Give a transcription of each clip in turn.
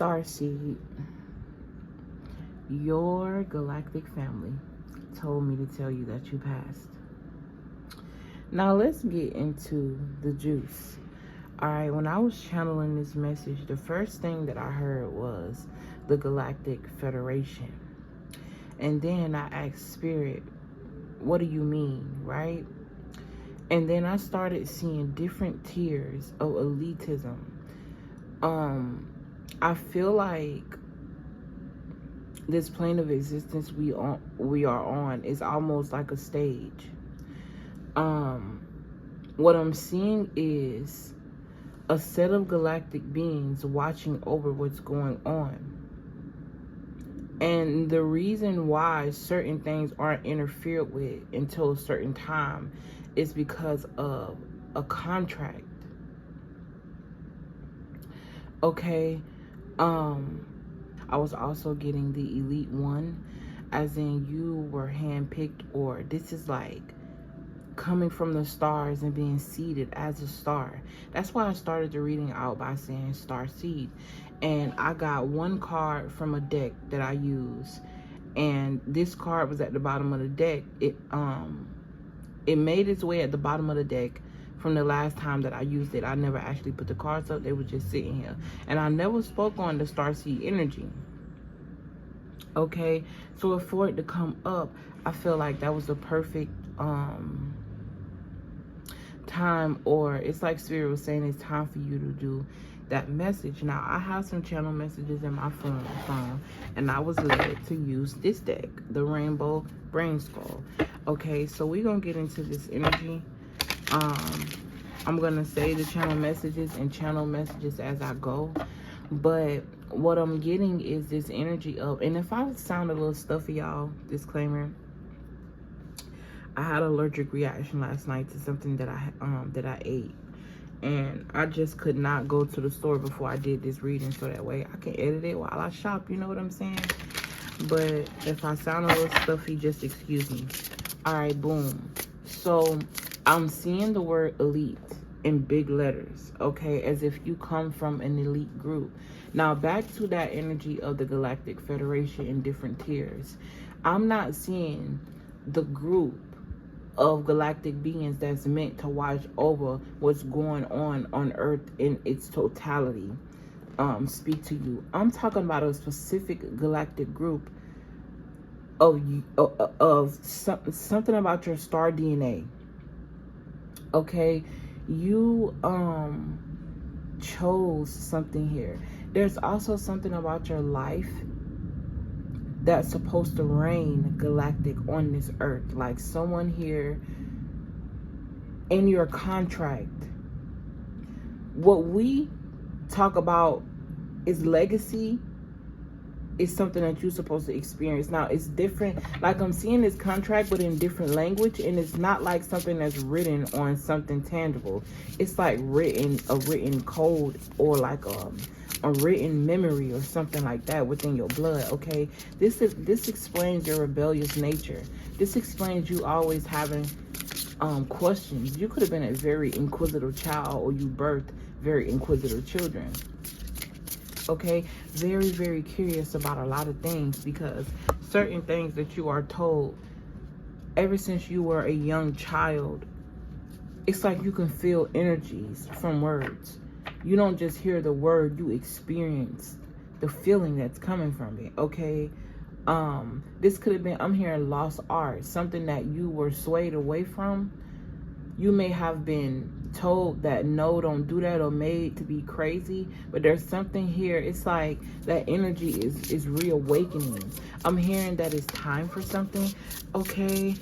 Starseed, your galactic family told me to tell you that you passed. Now let's get into the juice. Alright, when I was channeling this message, the first thing that I heard was the Galactic Federation. And then I asked Spirit, what do you mean, right? And then I started seeing different tiers of elitism. I feel like this plane of existence we are on is almost like a stage. What I'm seeing is a set of galactic beings watching over what's going on. And the reason why certain things aren't interfered with until a certain time is because of a contract. Okay, I was also getting the elite one, as in you were handpicked, or this is like coming from the stars and being seeded as a star. That's why I started the reading out by saying star seed. And I got one card from a deck that I use, and this card was at the bottom of the deck. It made its way at the bottom of the deck from the last time that I used it. I never actually put the cards up. They were just sitting here. And I never spoke on the starseed energy. Okay, so for it to come up, I feel like that was the perfect time, or it's like Spirit was saying it's time for you to do that message. Now, I have some channel messages in my phone, and I was led to use this deck, the Rainbow Brain Skull. Okay, so we're gonna get into this energy. I'm gonna say the channel messages and channel messages as I go, but what I'm getting is this energy of, and if I sound a little stuffy, y'all, disclaimer, I had an allergic reaction last night to something that I ate, and I just could not go to the store before I did this reading, so that way I can edit it while I shop, you know what I'm saying? But if I sound a little stuffy, just excuse me. All right, boom. So I'm seeing the word elite in big letters, okay, as if you come from an elite group. Now, back to that energy of the Galactic Federation in different tiers. I'm not seeing the group of galactic beings that's meant to watch over what's going on Earth in its totality. Speak to you. I'm talking about a specific galactic group of something about your star DNA. Okay, you chose something here. There's also something about your life that's supposed to reign galactic on this earth. Like someone here in your contract. What we talk about is legacy. Is something that you're supposed to experience. Now, it's different. Like, I'm seeing this contract, but in different language, and it's not like something that's written on something tangible. It's like a written code, or like a written memory or something like that within your blood. Okay, this explains your rebellious nature. This explains you always having questions. You could have been a very inquisitive child, or you birthed very inquisitive children. Okay, very, very curious about a lot of things, because certain things that you are told ever since you were a young child, it's like you can feel energies from words. You don't just hear the word, you experience the feeling that's coming from it. Okay, this could have been, I'm hearing lost art, something that you were swayed away from. You may have been told that no, don't do that, or made to be crazy, but there's something here. It's like that energy is reawakening. I'm hearing that it's time for something. Okay,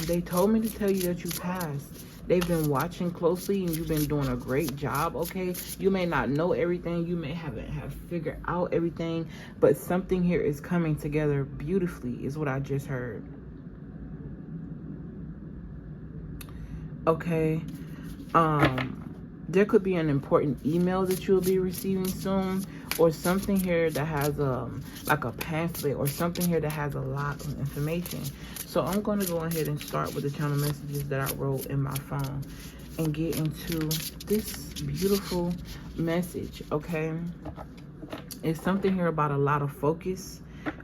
they told me to tell you that you passed. They've been watching closely, and you've been doing a great job. Okay, you may not know everything, you may haven't have figured out everything, but something here is coming together beautifully, is what I just heard. Okay, there could be an important email that you'll be receiving soon, or something here that has like a pamphlet, or something here that has a lot of information. So I'm going to go ahead and start with the channel messages that I wrote in my phone and get into this beautiful message. Okay, It's something here about a lot of focus.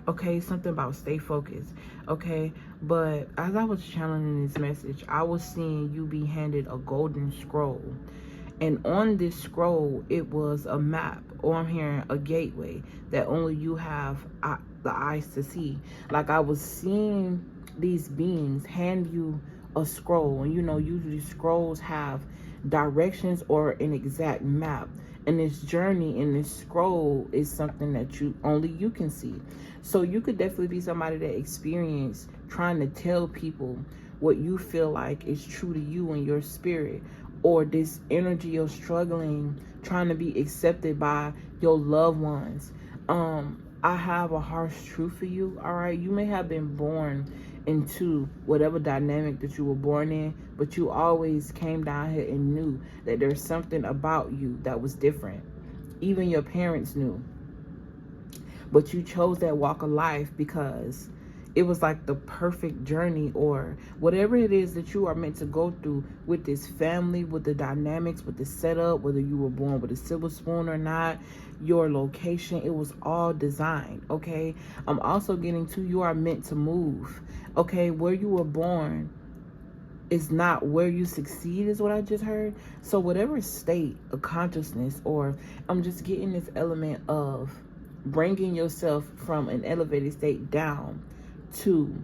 Okay, something about stay focused. Okay, but as I was channeling this message, I was seeing you be handed a golden scroll. And on this scroll, it was a map, or I'm hearing a gateway that only you have the eyes to see. Like I was seeing these beings hand you a scroll. And you know, usually scrolls have directions or an exact map. And this journey in this scroll is something that only you can see. So you could definitely be somebody that experienced trying to tell people what you feel like is true to you and your spirit, or this energy of struggling, trying to be accepted by your loved ones. I have a harsh truth for you, all right? You may have been born into whatever dynamic that you were born in, but you always came down here and knew that there's something about you that was different. Even your parents knew. But you chose that walk of life because it was like the perfect journey, or whatever it is that you are meant to go through with this family, with the dynamics, with the setup, whether you were born with a silver spoon or not, your location, it was all designed. Okay, I'm also getting to, you are meant to move. Okay, where you were born is not where you succeed, is what I just heard. So whatever state of consciousness, or I'm just getting this element of bringing yourself from an elevated state down to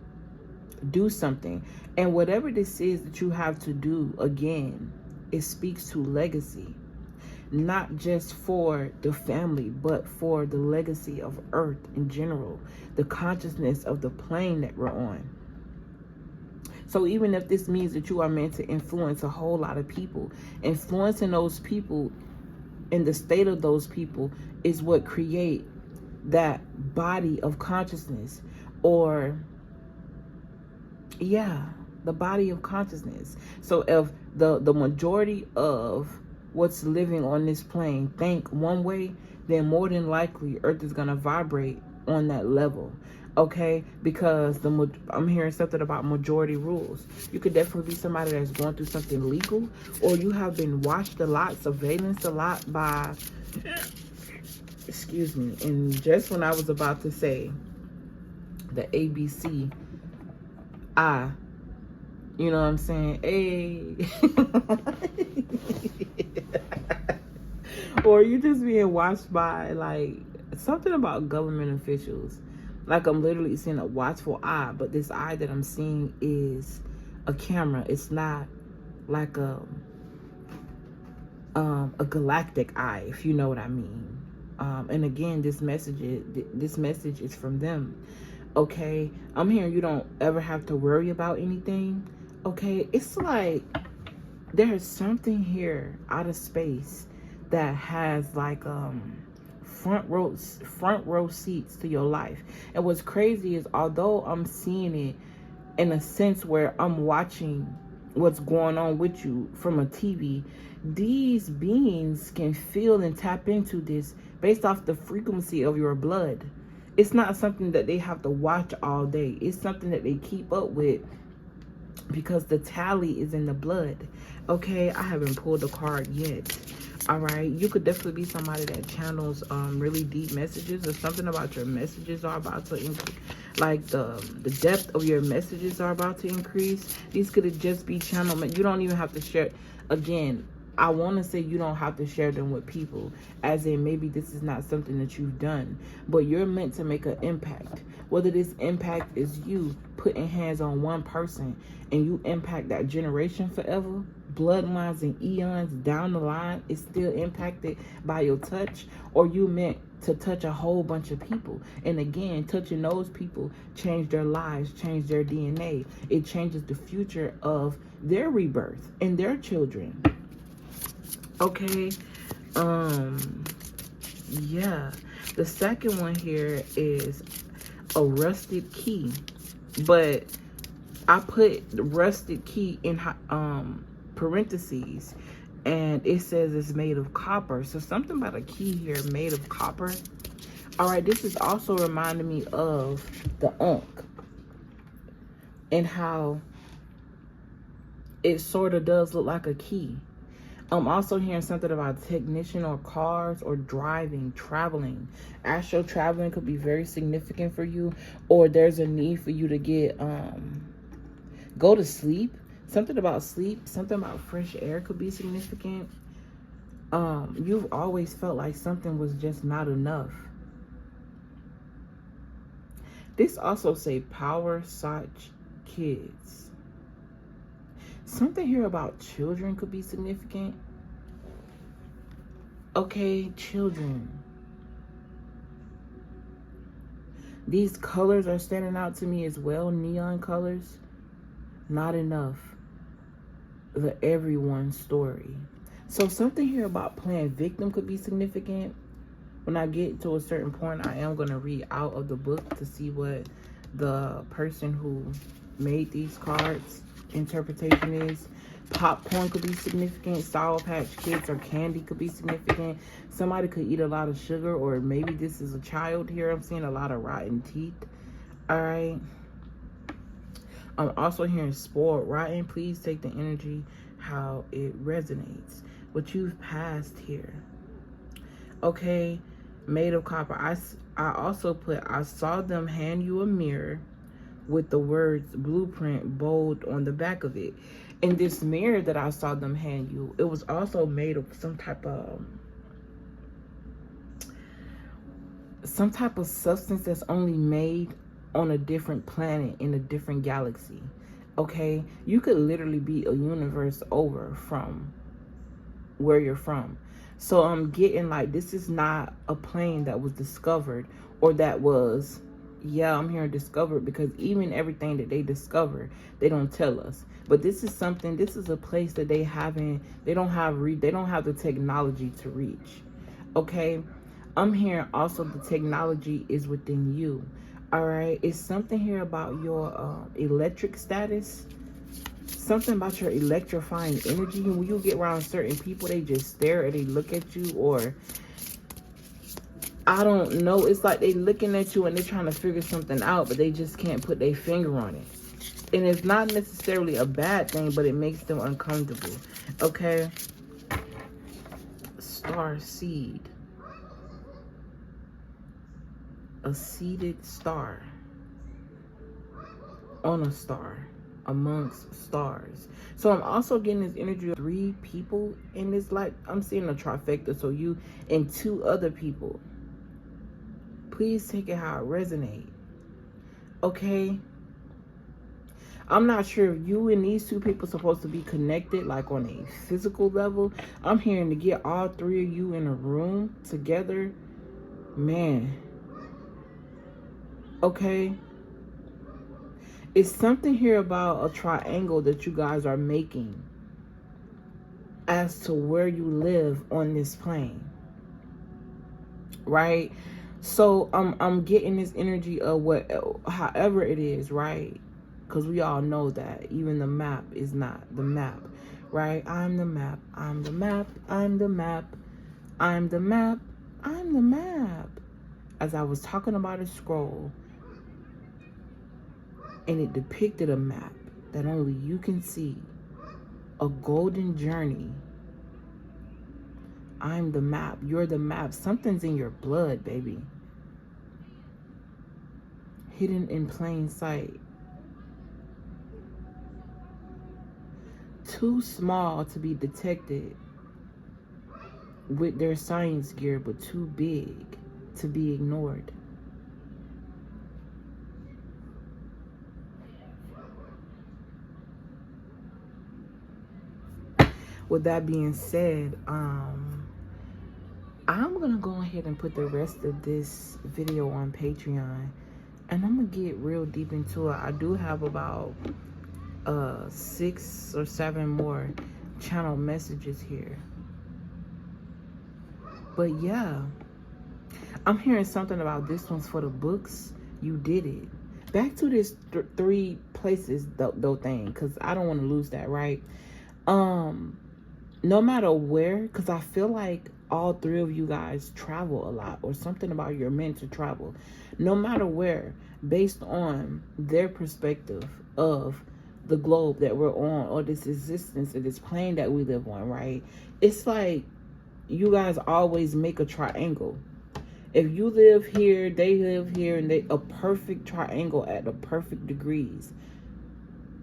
do something. And whatever this is that you have to do, again, it speaks to legacy, not just for the family, but for the legacy of Earth in general, the consciousness of the plane that we're on. So even if this means that you are meant to influence a whole lot of people, influencing those people and the state of those people is what create that body of consciousness, or the body of consciousness. So if the majority of what's living on this plane think one way, then more than likely Earth is going to vibrate on that level. Okay, because I'm hearing something about majority rules. You could definitely be somebody that's going through something legal, or you have been watched a lot, surveillance a lot by, excuse me, and just when I was about to say the ABC, you know what I'm saying? Hey. Or you just being watched by, like, something about government officials. Like, I'm literally seeing a watchful eye, but this eye that I'm seeing is a camera. It's not like a galactic eye, if you know what I mean. And again, this message is from them. Okay, I'm hearing you don't ever have to worry about anything. Okay, it's like there's something here out of space that has like front row seats to your life. And what's crazy is, although I'm seeing it in a sense where I'm watching what's going on with you from a TV, these beings can feel and tap into this based off the frequency of your blood. It's not something that they have to watch all day. It's something that they keep up with because the tally is in the blood. Okay, I haven't pulled a card yet. All right, you could definitely be somebody that channels really deep messages, or something about your messages are about to increase. Like the depth of your messages are about to increase. These could just be channeled. You don't even have to share. Again, I want to say you don't have to share them with people, as in maybe this is not something that you've done, but you're meant to make an impact. Whether this impact is you putting hands on one person and you impact that generation forever, bloodlines and eons down the line is still impacted by your touch, or you meant to touch a whole bunch of people. And again, touching those people change their lives, change their DNA. It changes the future of their rebirth and their children. Okay, yeah. The second one here is a rusted key, but I put rusted key in parentheses, and it says it's made of copper. So something about a key here made of copper. All right, this is also reminding me of the Ankh and how it sort of does look like a key. I'm also hearing something about technician or cars or driving, traveling. Astral traveling could be very significant for you, or there's a need for you to get go to sleep. Something about sleep, something about fresh air could be significant. You've always felt like something was just not enough. This also say power such kids. Something here about children could be significant. Okay, children. These colors are standing out to me as well. Neon colors. Not enough. The everyone story. So something here about playing victim could be significant. When I get to a certain point, I am going to read out of the book to see what the person who made these cards interpretation is. Popcorn could be significant. Sour Patch Kids or candy could be significant. Somebody could eat a lot of sugar, or maybe this is a child here. I'm seeing a lot of rotten teeth. All right. I'm also hearing spoiled rotten. Please take the energy how it resonates. What you've passed here. Okay. Made of copper. I also put, I saw them hand you a mirror with the words blueprint bold on the back of it. And this mirror that I saw them hand you, it was also made of some type of substance that's only made on a different planet in a different galaxy. Okay, you could literally be a universe over from where you're from. So I'm getting like, this is not a plane that was discovered, or that was, yeah, I'm hearing discovered, because even everything that they discover, they don't tell us. But this is something, this is a place that they don't have the technology to reach. Okay, I'm hearing also the technology is within you. All right, it's something here about your electric status. Something about your electrifying energy. When you get around certain people, they just stare or they look at you, or I don't know. It's like they looking at you and they're trying to figure something out, but they just can't put their finger on it. And it's not necessarily a bad thing, but it makes them uncomfortable. Okay. Star seed. A seeded star. On a star. Amongst stars. So I'm also getting this energy of 3 people in this, like I'm seeing a trifecta. So you and 2 other people. Please take it how it resonates. Okay. I'm not sure if you and these 2 people are supposed to be connected, like on a physical level. I'm hearing to get all 3 of you in a room together. Man. Okay. It's something here about a triangle that you guys are making as to where you live on this plane. Right? So I'm getting this energy of however it is, right? Because we all know that even the map is not the map, right? I'm the map, I'm the map, I'm the map, I'm the map, I'm the map. As I was talking about a scroll, and it depicted a map that only you can see. A golden journey. I'm the map. You're the map. Something's in your blood, baby. Hidden in plain sight. Too small to be detected with their science gear, but too big to be ignored. With that being said, I'm gonna go ahead and put the rest of this video on Patreon, and I'm gonna get real deep into it. I do have about 6 or 7 more channel messages here, but yeah, I'm hearing something about this one's for the books. You did it. Back to this 3 places though thing, because I don't want to lose that, right? No matter where, because I feel like all 3 of you guys travel a lot, or something about you're meant to travel. No matter where, based on their perspective of the globe that we're on, or this existence, or this plane that we live on, right? It's like you guys always make a triangle. If you live here, they live here, and they a perfect triangle at the perfect degrees.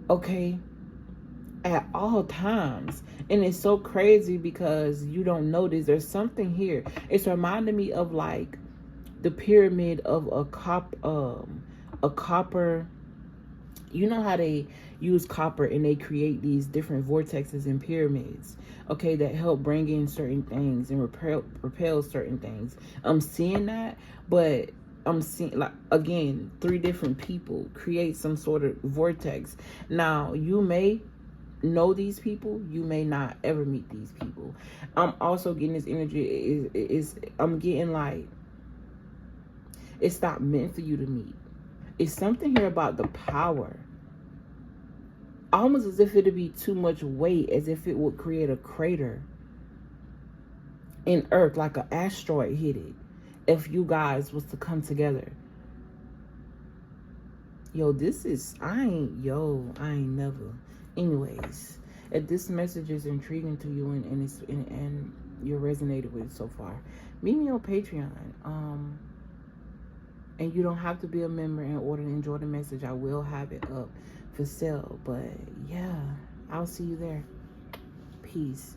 Okay? At all times. And it's so crazy because you don't notice there's something here. It's reminding me of like the pyramid of a copper. You know how they use copper and they create these different vortexes and pyramids, okay, that help bring in certain things and repel certain things. I'm seeing that, but I'm seeing, like, again, 3 different people create some sort of vortex. Now, you may know these people, you may not ever meet these people. I'm also getting this energy is I'm getting like it's not meant for you to meet. It's something here about the power. Almost as if it'd be too much weight, as if it would create a crater in Earth, like an asteroid hit it, if you guys was to come together. Yo, I ain't never. Anyways, if this message is intriguing to you and you're resonated with it so far, meet me on Patreon. And you don't have to be a member in order to enjoy the message. I will have it up for sale. But yeah, I'll see you there. Peace.